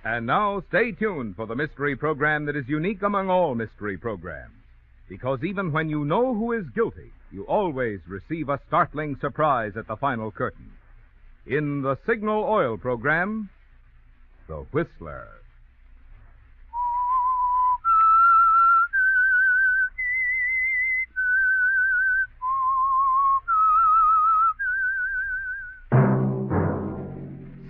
And now, stay tuned for the mystery program that is unique among all mystery programs. Because even when you know who is guilty, you always receive a startling surprise at the final curtain. In the Signal Oil program, The Whistler.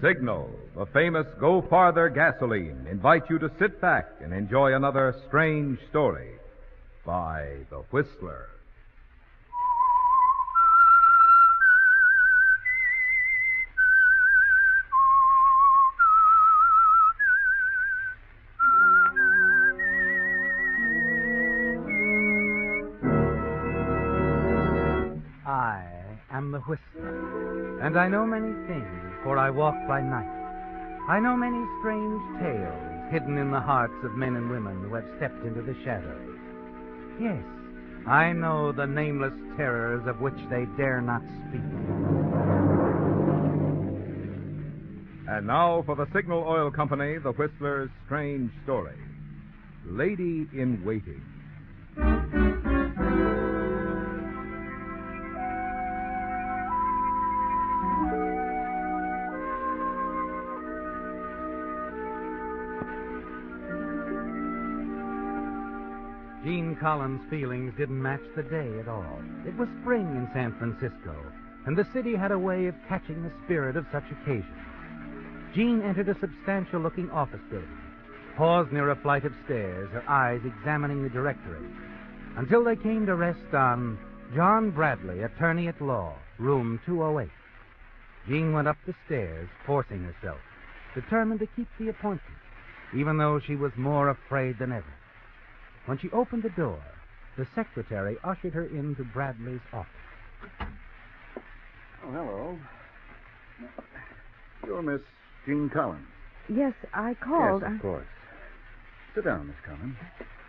Signal, the famous Go Farther gasoline, invites you to sit back and enjoy another strange story by The Whistler. I am the Whistler, and I know many things, for I walk by night. I know many strange tales hidden in the hearts of men and women who have stepped into the shadows. Yes, I know the nameless terrors of which they dare not speak. And now for the Signal Oil Company, The Whistler's strange story, Lady in Waiting. Gene Collins' feelings didn't match the day at all. It was spring in San Francisco, and the city had a way of catching the spirit of such occasions. Jean entered a substantial-looking office building, paused near a flight of stairs, her eyes examining the directory, until they came to rest on John Bradley, attorney at law, room 208. Jean went up the stairs, forcing herself, determined to keep the appointment, even though she was more afraid than ever. When she opened the door, the secretary ushered her into Bradley's office. Oh, hello. You're Miss Jean Collins. Yes, I called. Yes, of course. Sit down, Miss Collins.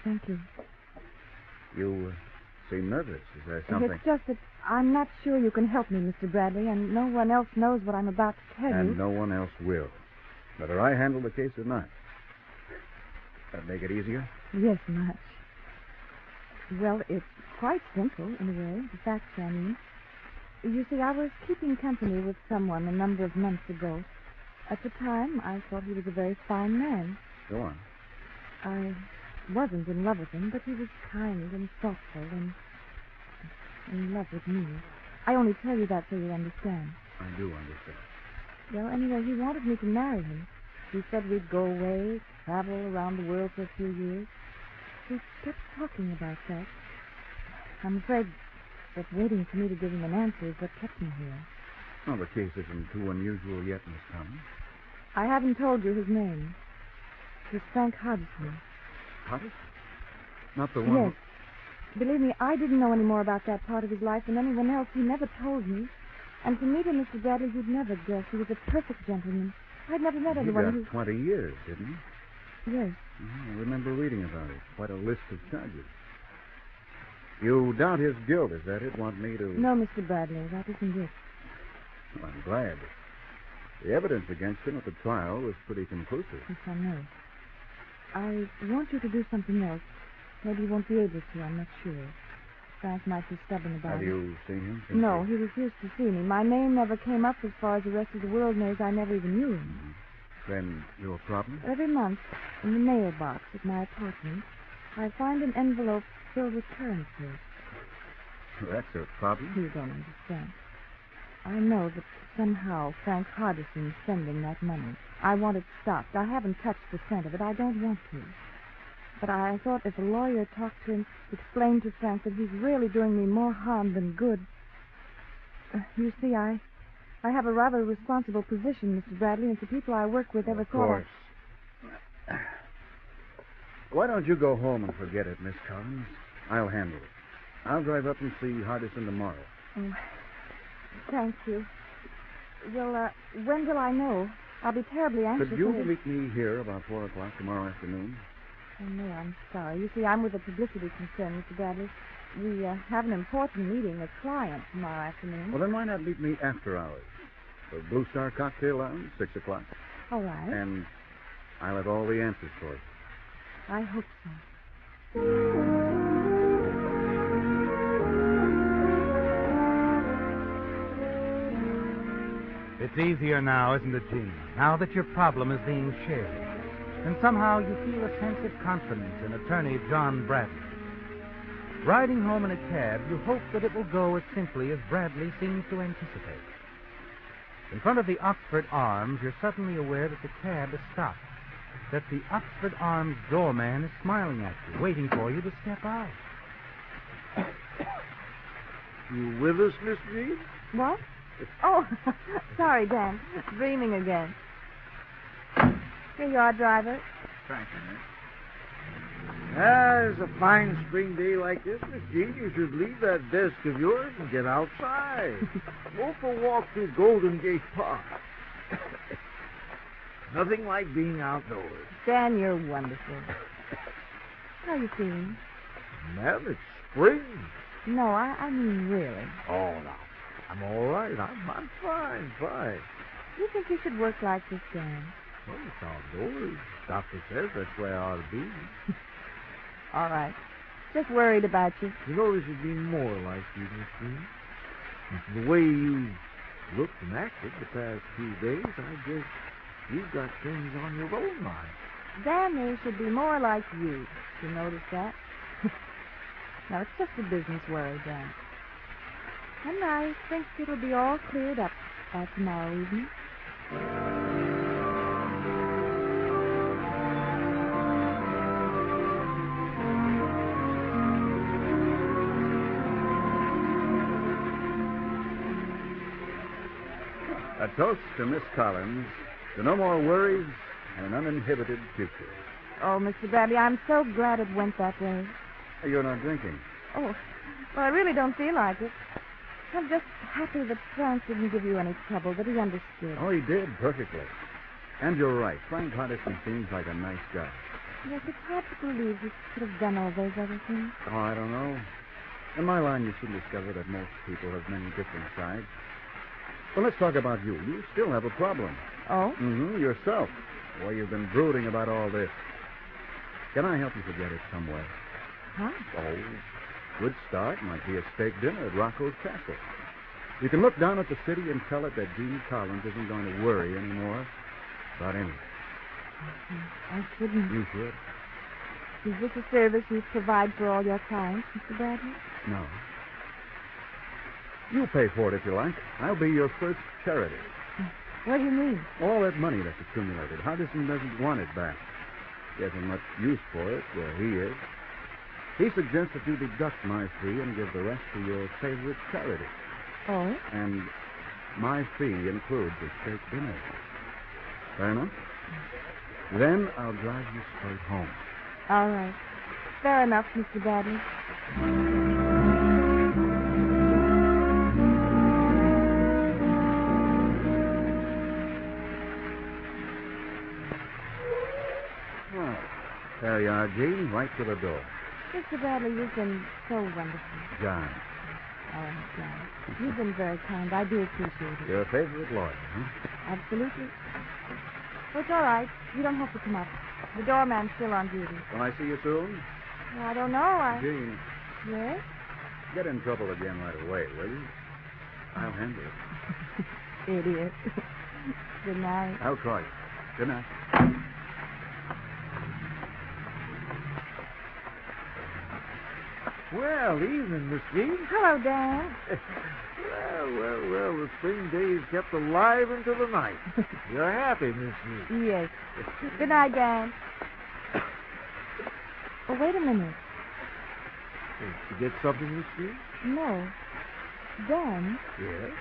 Thank you. You seem nervous. Is there something? It's just that I'm not sure you can help me, Mr. Bradley, and no one else knows what I'm about to tell you. And no one else will. Whether I handle the case or not. That make it easier? Yes, much. Well, it's quite simple, in a way. The facts, I mean. You see, I was keeping company with someone a number of months ago. At the time, I thought he was a very fine man. Go on. I wasn't in love with him, but he was kind and thoughtful and in love with me. I only tell you that so you understand. I do understand. Well, anyway, he wanted me to marry him. He said we'd go away, travel around the world for a few years. We kept talking about that. I'm afraid that waiting for me to give him an answer is what kept me here. Well, the case isn't too unusual yet, Miss Collins. I haven't told you his name. He's Frank Hodgson. Hodgson? Not the one... Yes. Believe me, I didn't know any more about that part of his life than anyone else. He never told me. And to meet him, Mr. Bradley, you'd never guess. He was a perfect gentleman. I'd never met anyone who... He got 20 years, didn't he? Yes. I remember reading about it. Quite a list of charges. You doubt his guilt, is that it? Want me to... No, Mr. Bradley, that isn't it. Well, I'm glad. The evidence against him at the trial was pretty conclusive. Yes, I know. I want you to do something else. Maybe you won't be able to, I'm not sure. Frank might be stubborn about it. Have you seen him? No, he refused to see me. My name never came up as far as the rest of the world knows. I never even knew him. Mm-hmm. Then your problem? Every month, in the mailbox at my apartment, I find an envelope filled with currency. That's a problem. You don't understand. I know that somehow Frank Hardison's sending that money. I want it stopped. I haven't touched the cent of it. I don't want to. But I thought if a lawyer talked to him, explained to Frank that he's really doing me more harm than good. You see, I have a rather responsible position, Mr. Bradley, and the people I work with ever thought... Of course. Why don't you go home and forget it, Miss Collins? I'll handle it. I'll drive up and see Hardison tomorrow. Oh, thank you. Well, when will I know? I'll be terribly anxious. Could you meet me here about 4 o'clock tomorrow afternoon? Oh, no, I'm sorry. You see, I'm with a publicity concern, Mr. Bradley. We have an important meeting, a client, tomorrow afternoon. Well, then why not meet me after hours? The Blue Star Cocktail Lounge, 6 o'clock. All right. And I'll have all the answers for you. I hope so. It's easier now, isn't it, Gene? Now that your problem is being shared. And somehow you feel a sense of confidence in attorney John Bradley. Riding home in a cab, you hope that it will go as simply as Bradley seems to anticipate. In front of the Oxford Arms, you're suddenly aware that the cab has stopped. That the Oxford Arms doorman is smiling at you, waiting for you to step out. You with us, Miss Jean? What? Oh, sorry, Dan. Dreaming again. Here you are, driver. Thank you, Miss. It's a fine spring day like this, Miss Jean. You should leave that desk of yours and get outside. Go for a walk through Golden Gate Park. Nothing like being outdoors. Dan, you're wonderful. How are you feeling? Ma'am, it's spring. No, I mean really. Oh, no. I'm all right. I'm fine. You think you should work like this, Dan? Well, it's outdoors. Doctor says that's where I ought to be. All right. Just worried about you. You know, there should be more like you, Miss Jean. The way you looked and acted the past few days, I guess you've got things on your own mind. Dan, there should be more like you. You notice that? Now, it's just a business worry, Dan. And I think it'll be all cleared up by tomorrow evening. A toast to Miss Collins, to no more worries and an uninhibited future. Oh, Mr. Bradley, I'm so glad it went that way. You're not drinking. Oh, well, I really don't feel like it. I'm just happy that Frank didn't give you any trouble, that he understood. Oh, he did, perfectly. And you're right. Frank Hardison seems like a nice guy. Yes, it's hard to believe he could have done all those other things. Oh, I don't know. In my line, you soon discover that most people have many different sides. Well, let's talk about you. You still have a problem. Oh? Mm-hmm, yourself. Well, you've been brooding about all this. Can I help you forget it some way? Huh? Oh, good start might be a steak dinner at Rocco's Castle. You can look down at the city and tell it that Gene Collins isn't going to worry anymore about anything. I shouldn't. You should. Is this a service you provide for all your clients, Mr. Bradley? No. You pay for it if you like. I'll be your first charity. What do you mean? All that money that's accumulated, Hardison doesn't want it back. He hasn't much use for it where he is. He suggests that you deduct my fee and give the rest to your favorite charity. Oh? And my fee includes a steak dinner. Fair enough? Then I'll drive you straight home. All right. Fair enough, Mr. Bradley. There you are, Gene, right to the door. Mr. Bradley, you've been so wonderful. John. Oh, John. You've been very kind. I do appreciate it. Your favorite lawyer, huh? Absolutely. Well, it's all right. You don't have to come up. The doorman's still on duty. Will I see you soon? Well, I don't know. Gene, Yes? get in trouble again right away, will you? I'll handle it. Idiot. Good night. I'll try it. Good night. Well, evening, Miss Jean. Hello, Dan. Well, the spring days kept alive into the night. You're happy, Miss Jean. Yes. Good night, Dan. Oh, wait a minute. Did you get something, Miss Jean? No. Dan. Yes?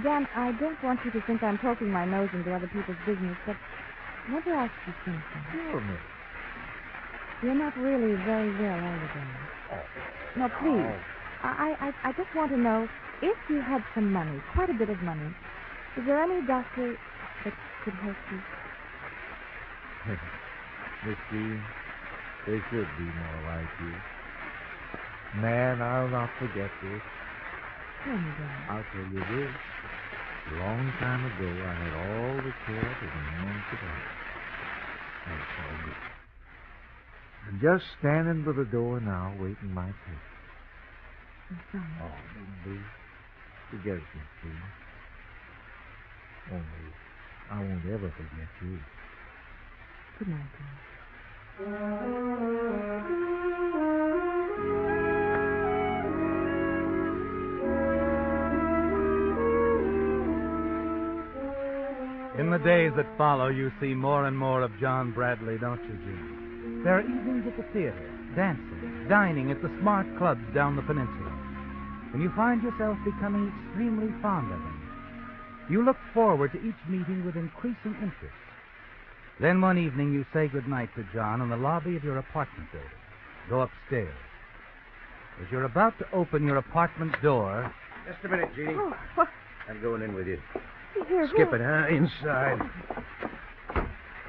Dan, I don't want you to think I'm poking my nose into other people's business, but I want to ask you something. Sure, Miss. You're not really very well, are you, Dan? Oh. No, please. Oh. I just want to know, if you had some money, quite a bit of money, is there any doctor that could help you? Miss Jean, they should be more like you. Man, I'll not forget this. Tell me, Dan. I'll tell you this. A long time ago, I had all the care of a man could have. Just standing by the door now, waiting my turn. I'm sorry. Oh, baby. Forget it, Miss Jean. Only, I won't ever forget you. Good night, dear. In the days that follow, you see more and more of John Bradley, don't you, Jim? There are evenings at the theater, dancing, dining at the smart clubs down the peninsula. And you find yourself becoming extremely fond of him. You look forward to each meeting with increasing interest. Then one evening you say goodnight to John in the lobby of your apartment building. Go upstairs. As you're about to open your apartment door... Just a minute, Jeannie. Oh, what? I'm going in with you. Here, Skip it, huh? Inside.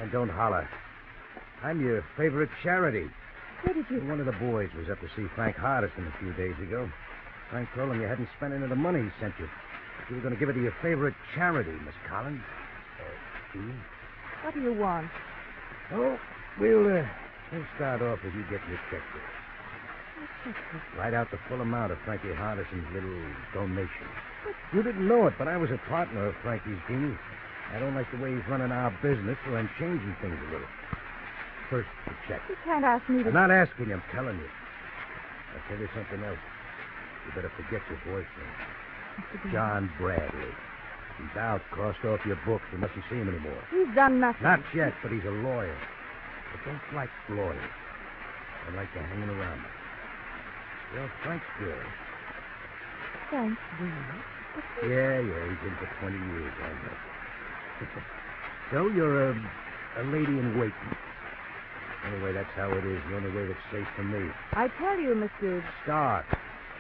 And don't holler. I'm your favorite charity. Where did you... One of the boys was up to see Frank Hardison a few days ago. Frank told him you hadn't spent any of the money he sent you. You were going to give it to your favorite charity, Miss Collins. What do you want? Oh, we'll start off with you getting your checkbook. Write out the full amount of Frankie Hardison's little donation. You didn't know it, but I was a partner of Frankie's deal. I don't like the way he's running our business, so I'm changing things a little. First, the check. You can't ask me to... I'm not asking you, I'm telling you. I'll tell you something else. You better forget your boyfriend. John Bradley. He's out, crossed off your books. You mustn't see him anymore. He's done nothing. Not yet, but he's a lawyer. But don't like lawyers. Don't like to hanging around them. Well, Frank's good. Thanks, dear. Yeah, he's in for 20 years, I know. So you're a lady in waiting. Anyway, that's how it is. The only way that's safe for me. I tell you, Mr. Stark.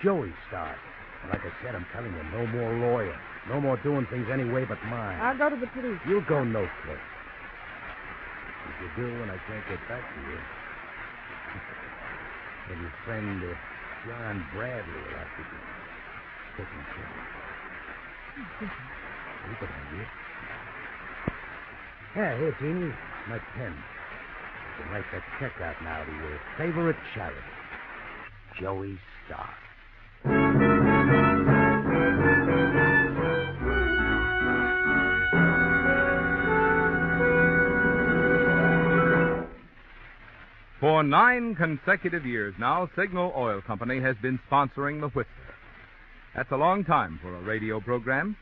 Joey Stark. And like I said, I'm telling you, no more lawyer. No more doing things any way but mine. I'll go to the police. You'll go no place. If you do, and I can't get back to you, then your friend John Bradley will have to be taken care of. You can have it. Yeah, here, Jeannie, my pen. You can write that check out now to your favorite charity, Joey Stark. For 9 consecutive years now, Signal Oil Company has been sponsoring The Whistler. That's a long time for a radio program,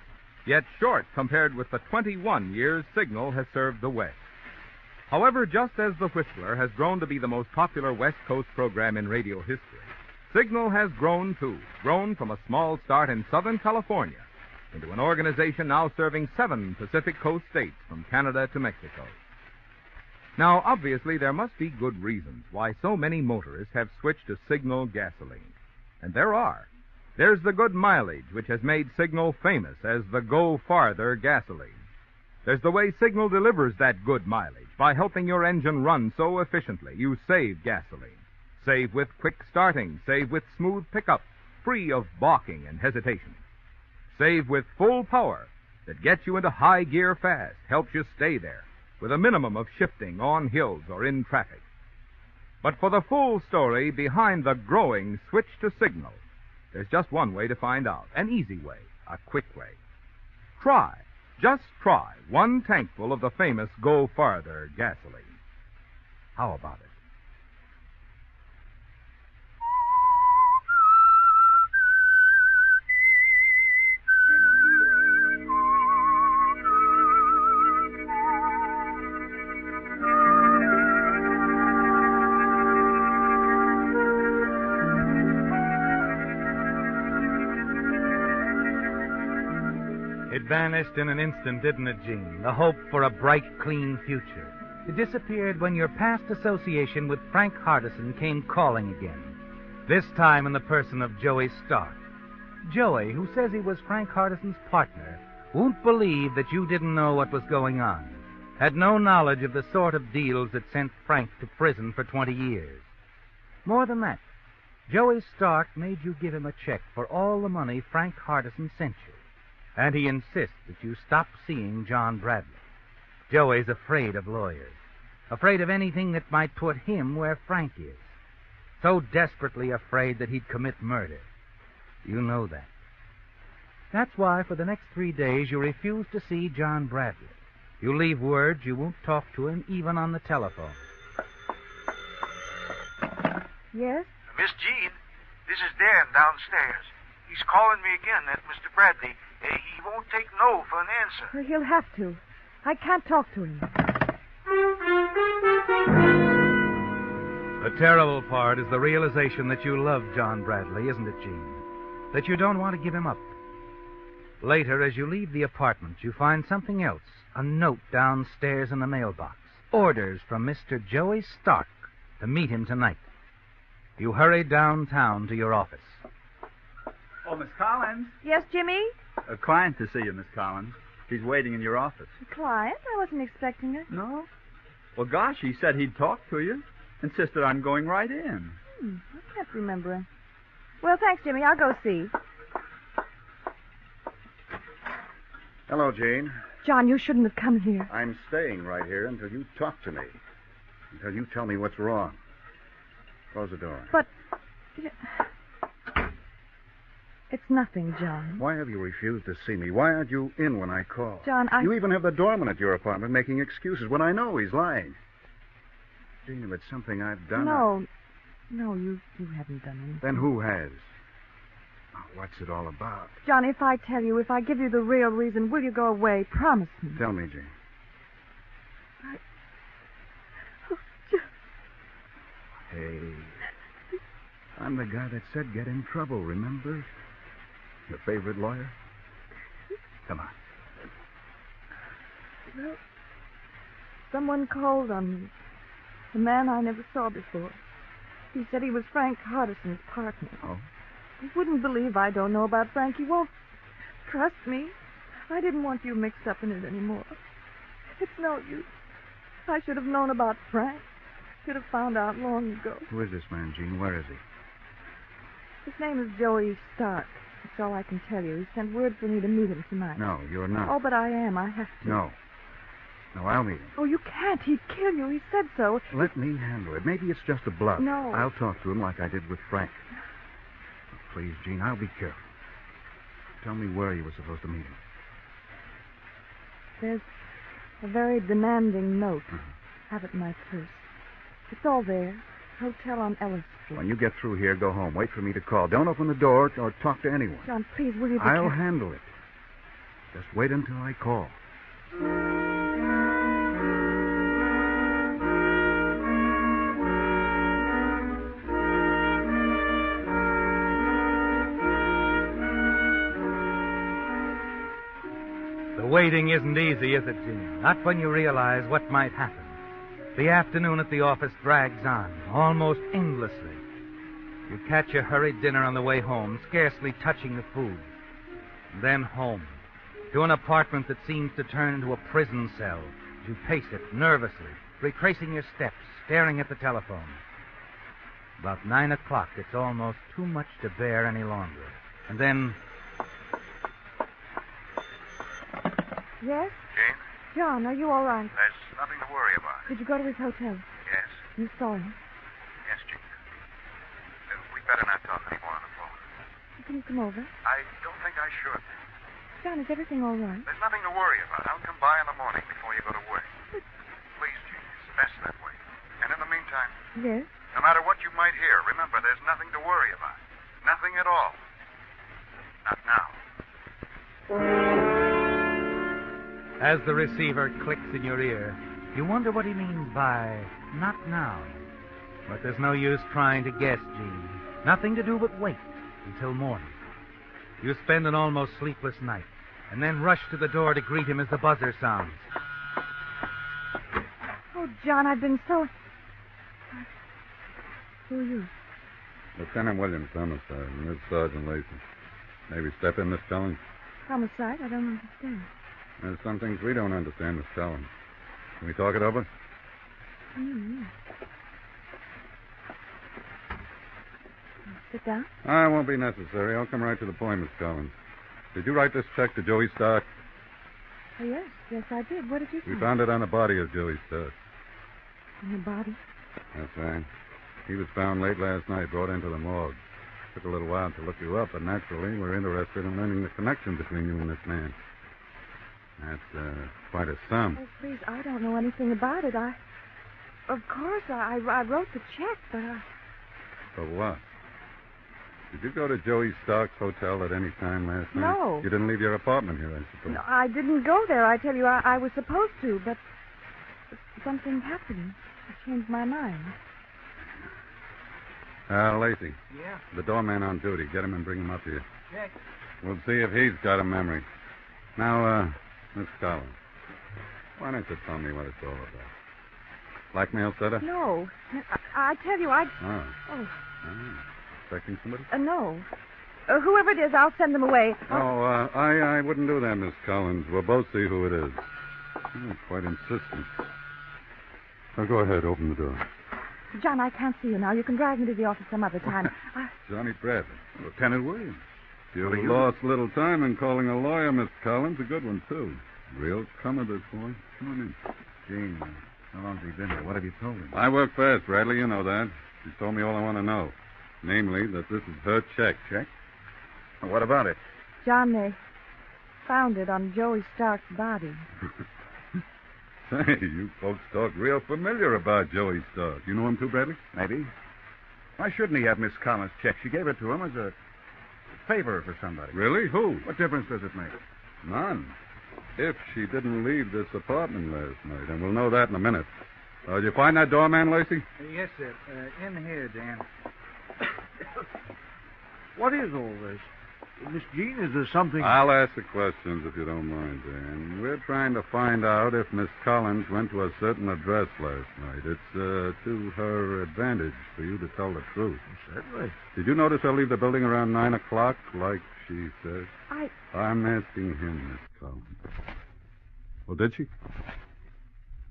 yet short compared with the 21 years Signal has served the West. However, just as The Whistler has grown to be the most popular West Coast program in radio history, Signal has grown, too. Grown from a small start in Southern California into an organization now serving 7 Pacific Coast states from Canada to Mexico. Now, obviously, there must be good reasons why so many motorists have switched to Signal gasoline. And there are. There's the good mileage, which has made Signal famous as the Go Farther gasoline. There's the way Signal delivers that good mileage by helping your engine run so efficiently you save gasoline. Save with quick starting, save with smooth pickup, free of balking and hesitation. Save with full power that gets you into high gear fast, helps you stay there, with a minimum of shifting on hills or in traffic. But for the full story behind the growing switch to Signal, there's just one way to find out, an easy way, a quick way. Just try 1 tankful of the famous Go Farther gasoline. How about it? It vanished in an instant, didn't it, Gene? The hope for a bright, clean future. It disappeared when your past association with Frank Hardison came calling again. This time in the person of Joey Stark. Joey, who says he was Frank Hardison's partner, won't believe that you didn't know what was going on. Had no knowledge of the sort of deals that sent Frank to prison for 20 years. More than that, Joey Stark made you give him a check for all the money Frank Hardison sent you. And he insists that you stop seeing John Bradley. Joey's afraid of lawyers. afraid of anything that might put him where Frank is. So desperately afraid that he'd commit murder. You know that. That's why for the next 3 days you refuse to see John Bradley. You leave word you won't talk to him even on the telephone. Yes? Miss Jean, this is Dan downstairs. He's calling me again, that Mr. Bradley. He won't take no for an answer. He'll have to. I can't talk to him. The terrible part is the realization that you love John Bradley, isn't it, Jean? That you don't want to give him up. Later, as you leave the apartment, you find something else. A note downstairs in the mailbox. Orders from Mr. Joey Stark to meet him tonight. You hurry downtown to your office. Oh, Miss Collins. Yes, Jimmy? A client to see you, Miss Collins. She's waiting in your office. A client? I wasn't expecting her. No? Well, gosh, he said he'd talk to you. Insisted on going right in. I can't remember him. Well, thanks, Jimmy. I'll go see. Hello, Jane. John, you shouldn't have come here. I'm staying right here until you talk to me. Until you tell me what's wrong. Close the door. But... It's nothing, John. Why have you refused to see me? Why aren't you in when I call? John, You even have the doorman at your apartment making excuses when I know he's lying. Jane, if it's something I've done... No, you haven't done anything. Then who has? Oh, what's it all about? John, if I tell you, if I give you the real reason, will you go away? Promise me. Tell me, Jane. Hey, I'm the guy that said get in trouble, remember? Your favorite lawyer? Come on. Well, someone called on me. A man I never saw before. He said he was Frank Hardison's partner. Oh? You wouldn't believe I don't know about Frank. You won't trust me. I didn't want you mixed up in it anymore. It's no use. I should have known about Frank. Should have found out long ago. Who is this man, Gene? Where is he? His name is Joey Stark. That's all I can tell you. He sent word for me to meet him tonight. No, you're not. Oh, but I am. I have to. No. No, I'll meet him. Oh, you can't. He'd kill you. He said so. Let me handle it. Maybe it's just a bluff. No. I'll talk to him like I did with Frank. Please, Gene, I'll be careful. Tell me where you were supposed to meet him. There's a very demanding note. Have it in my purse. It's all there. Hotel on Ellis Street. When you get through here, go home. Wait for me to call. Don't open the door or talk to anyone. John, please, will you be I'll careful? handle it. Just wait until I call. The waiting isn't easy, is it, Jim? Not when you realize what might happen. The afternoon at the office drags on, almost endlessly. You catch a hurried dinner on the way home, scarcely touching the food. And then home, to an apartment that seems to turn into a prison cell. You pace it nervously, retracing your steps, staring at the telephone. About 9 o'clock, it's almost too much to bear any longer. And then... Yes? Jane, John, are you all right? there's nothing to worry about. Did you go to his hotel? Yes. You saw him. Yes, Jane. We'd better not talk anymore on the phone. Can you come over? I don't think I should. John, is everything all right? There's nothing to worry about. I'll come by in the morning before you go to work. Please, Jane, it's best that way. And in the meantime, Yes? no matter what you might hear, remember, there's nothing to worry about. Nothing at all. Not now. As the receiver clicks in your ear, you wonder what he means by not now. But there's no use trying to guess, Gene. Nothing to do but wait until morning. You spend an almost sleepless night, and then rush to the door to greet him as the buzzer sounds. Oh, John, I've been so... Who are you? Lieutenant Williams, homicide, and this Sergeant Lacy. Maybe step in, Miss Collins. Homicide? I don't understand. There's some things we don't understand, Miss Collins. Can we talk it over? Mm-hmm. Sit down. It won't be necessary. I'll come right to the point, Miss Collins. Did you write this check to Joey Stark? Oh, yes. Yes, I did. What did you We say? found it on the body of Joey Stark. in the body? That's right. He was found late last night, brought into the morgue. Took a little while to look you up, but naturally we're interested in learning the connection between you and this man. That's quite a sum. Oh, please, I don't know anything about it. Of course, I wrote the check, but For what? Did you go to Joey Stark's hotel at any time last night? No. You didn't leave your apartment here, I suppose. no, I didn't go there. I tell you, I was supposed to, but something happened. I changed my mind. Lacey. Yeah? The doorman on duty. Get him and bring him up here. Check. We'll see if he's got a memory. Now, Miss Collins, why don't you tell me what it's all about? Blackmail setter? No. I tell you, I... Oh. Oh, Expecting somebody? no. Whoever it is, I'll send them away. I wouldn't do that, Miss Collins. We'll both see who it is. Quite insistent. Now, go ahead. Open the door. John, I can't see you now. You can drag me to the office some other time. Johnny Bradley. Lieutenant Williams. You've lost little time in calling a lawyer, Miss Collins. A good one, too. Real comer, this boy. Come on in. Gene, how long's he been here? What have you told him? I work fast, Bradley. You know that. She's told me all I want to know. Namely, that this is her check. Check? Well, what about it? John, they found it on Joey Stark's body. Say, you folks talk real familiar about Joey Stark. You know him too, Bradley? Maybe. Why shouldn't he have Miss Collins' check? She gave it to him as a favor for somebody. Really? Who? What difference does it make? None. If she didn't leave this apartment last night, and we'll know that in a minute. Did you find that doorman, Lacey? Yes, sir. In here, Dan. What is all this? Miss Jean, is there something... I'll ask the questions if you don't mind, Dan. We're trying to find out if Miss Collins went to a certain address last night. It's to her advantage for you to tell the truth. Certainly. Did you notice her leave the building around 9 o'clock, like she said? I'm asking him, Miss Collins. Well, did she?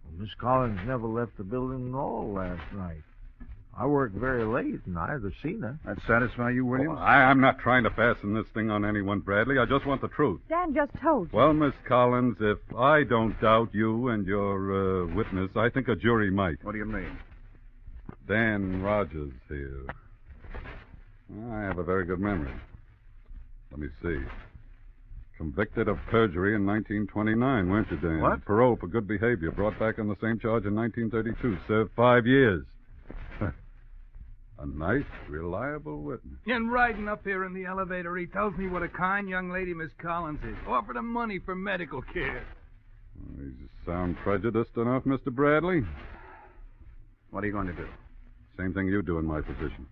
Well, Miss Collins never left the building at all last night. I worked very late, and I never seen her. That satisfy you, Williams? I'm not trying to fasten this thing on anyone, Bradley. I just want the truth. Dan just told you. Well, Miss Collins, if I don't doubt you and your witness, I think a jury might. What do you mean? Dan Rogers here. I have a very good memory. Let me see. Convicted of perjury in 1929, weren't you, Dan? What? Parole for good behavior. Brought back on the same charge in 1932. Served 5 years. A nice, reliable witness. And riding up here in the elevator, he tells me what a kind young lady Miss Collins is. Offered him money for medical care. You sound prejudiced enough, Mr. Bradley. What are you going to do? Same thing you do in my position.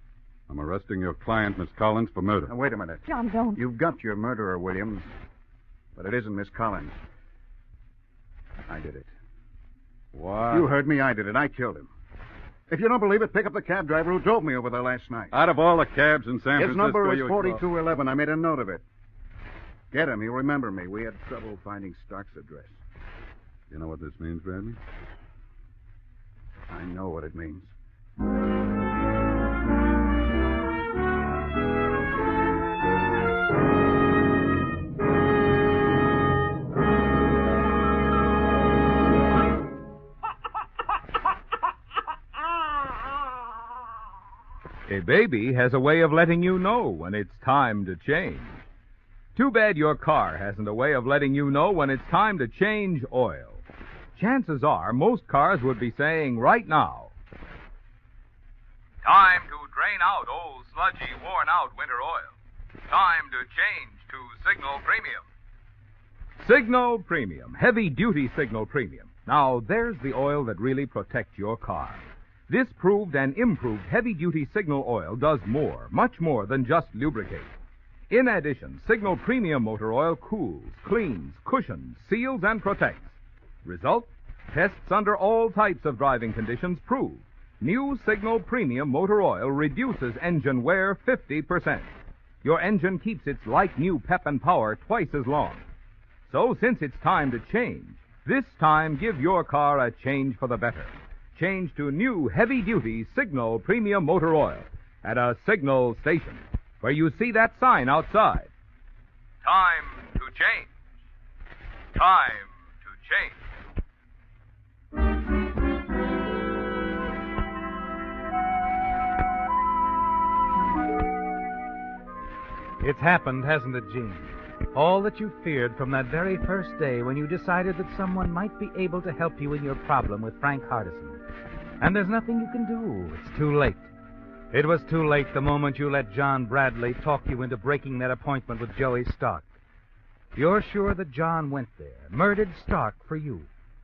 I'm arresting your client, Miss Collins, for murder. Now, wait a minute. John, don't. You've got your murderer, Williams. But it isn't Miss Collins. I did it. Why? You heard me. I did it. I killed him. If you don't believe it, pick up the cab driver who drove me over there last night. Out of all the cabs in San Francisco... His number is you 4211. I made a note of it. Get him. He'll remember me. We had trouble finding Stark's address. You know what this means, Bradley? I know what it means. A baby has a way of letting you know when it's time to change. Too bad your car hasn't a way of letting you know when it's time to change oil. Chances are most cars would be saying right now, time to drain out old, sludgy, worn-out winter oil. Time to change to Signal Premium. Signal Premium, heavy-duty Signal Premium. Now, there's the oil that really protects your car. This proved and improved heavy-duty Signal oil does more, much more than just lubricate. In addition, Signal Premium motor oil cools, cleans, cushions, seals, and protects. Result? Tests under all types of driving conditions prove new Signal Premium motor oil reduces engine wear 50%. Your engine keeps its like-new pep and power twice as long. So, since it's time to change, this time give your car a change for the better. Change to new heavy-duty Signal Premium motor oil at a Signal station where you see that sign outside. Time to change. Time to change. It's happened, hasn't it, Gene? All that you feared from that very first day when you decided that someone might be able to help you in your problem with Frank Hardison. And there's nothing you can do. It's too late. It was too late the moment you let John Bradley talk you into breaking that appointment with Joey Stark. You're sure that John went there, murdered Stark for you,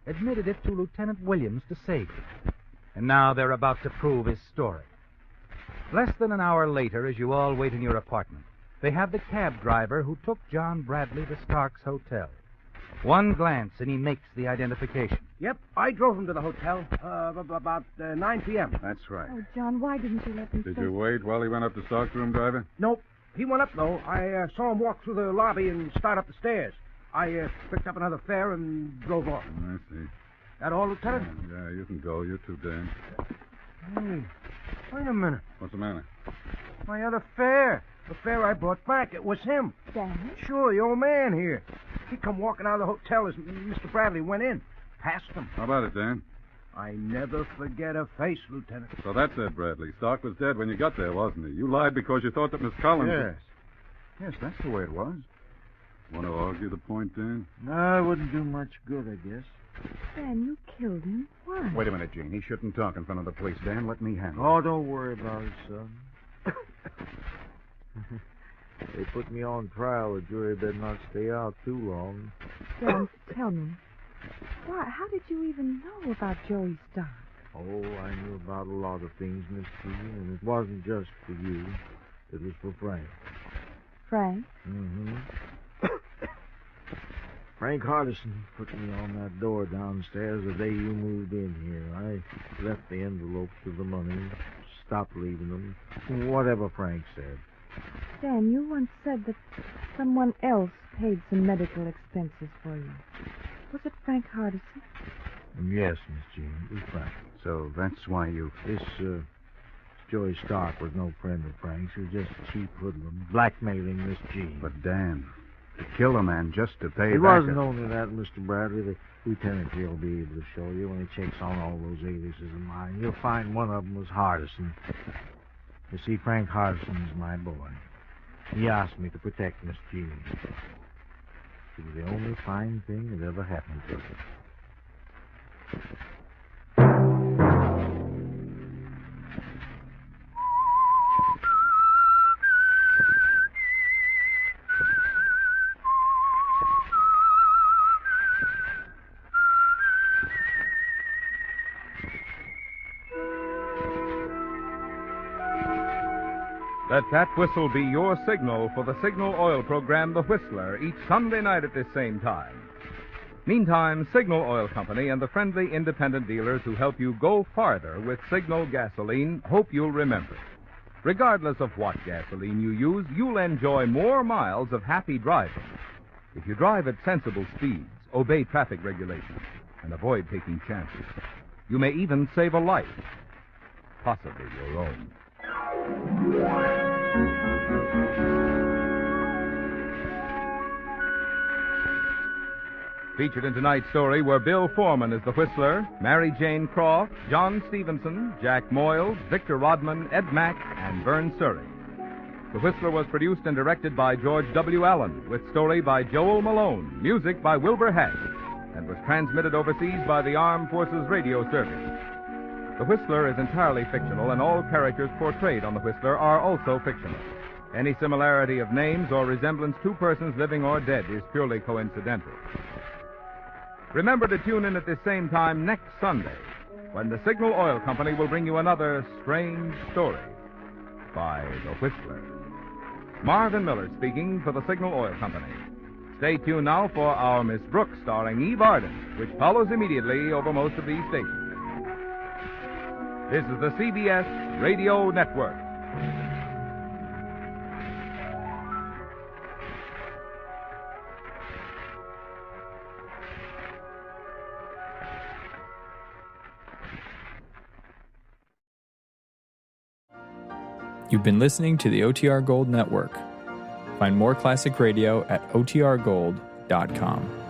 admitted it to Lieutenant Williams to save you. And now they're about to prove his story. Less than an hour later, as you all wait in your apartment, they have the cab driver who took John Bradley to Stark's hotel. One glance, and he makes the identification. Yep, I drove him to the hotel about 9 p.m. That's right. Oh, John, why didn't you let me Did stay? you wait while he went up to Stark's room, driver? Nope. He went up, though. I saw him walk through the lobby and start up the stairs. I picked up another fare and drove off. I see. That all, Lieutenant? Yeah, you can go. You too, Dan. Hey, wait a minute. What's the matter? My other fare. The fare I brought back. It was him. Danny? Sure, the old man here. He come walking out of the hotel as Mr. Bradley went in. Past him. How about it, Dan? I never forget a face, Lieutenant. So that's it, Bradley. Stark was dead when you got there, wasn't he? You lied because you thought that Miss Collins... Yes. Yes, that's the way it was. Want to argue the point, Dan? No, it wouldn't do much good, I guess. Dan, you killed him. Why? Wait a minute, Gene. He shouldn't talk in front of the police. Dan, let me handle Oh, don't worry about it, son. They put me on trial. The jury better not stay out too long. Dan, tell me. Why? How did you even know about Joey Stark? Oh, I knew about a lot of things, Miss Jean, and it wasn't just for you. It was for Frank. Frank? Mm-hmm. Frank Hardison put me on that door downstairs the day you moved in here. I left the envelopes with the money, stopped leaving them, whatever Frank said. Dan, you once said that someone else paid some medical expenses for you. Was it Frank Hardison? Yes, Miss Jean, it was Frank. So that's why you... This Joey Stark was no friend of Frank's. He was just a cheap hoodlum, blackmailing Miss Jean. But, Dan, to kill a man just to pay It back... wasn't only that, Mr. Bradley. The lieutenant here will be able to show you when he checks on all those aliases of mine. You'll find one of them was Hardison. You see, Frank Hardison is my boy. He asked me to protect Miss Jean. It was the only fine thing that ever happened to her. Let that whistle be your signal for the Signal Oil program, The Whistler, each Sunday night at this same time. Meantime, Signal Oil Company and the friendly independent dealers who help you go farther with Signal gasoline hope you'll remember. Regardless of what gasoline you use, you'll enjoy more miles of happy driving. If you drive at sensible speeds, obey traffic regulations, and avoid taking chances, you may even save a life, possibly your own. Featured in tonight's story were Bill Foreman as the Whistler, Mary Jane Croft, John Stevenson, Jack Moyles, Victor Rodman, Ed Mack, and Vern Surrey. The Whistler was produced and directed by George W. Allen, with story by Joel Malone, music by Wilbur Hatch, and was transmitted overseas by the Armed Forces Radio Service. The Whistler is entirely fictional, and all characters portrayed on The Whistler are also fictional. Any similarity of names or resemblance to persons living or dead is purely coincidental. Remember to tune in at this same time next Sunday, when the Signal Oil Company will bring you another strange story by The Whistler. Marvin Miller speaking for the Signal Oil Company. Stay tuned now for Our Miss Brooks, starring Eve Arden, which follows immediately over most of these stations. This is the CBS Radio Network. You've been listening to the OTR Gold Network. Find more classic radio at otrgold.com.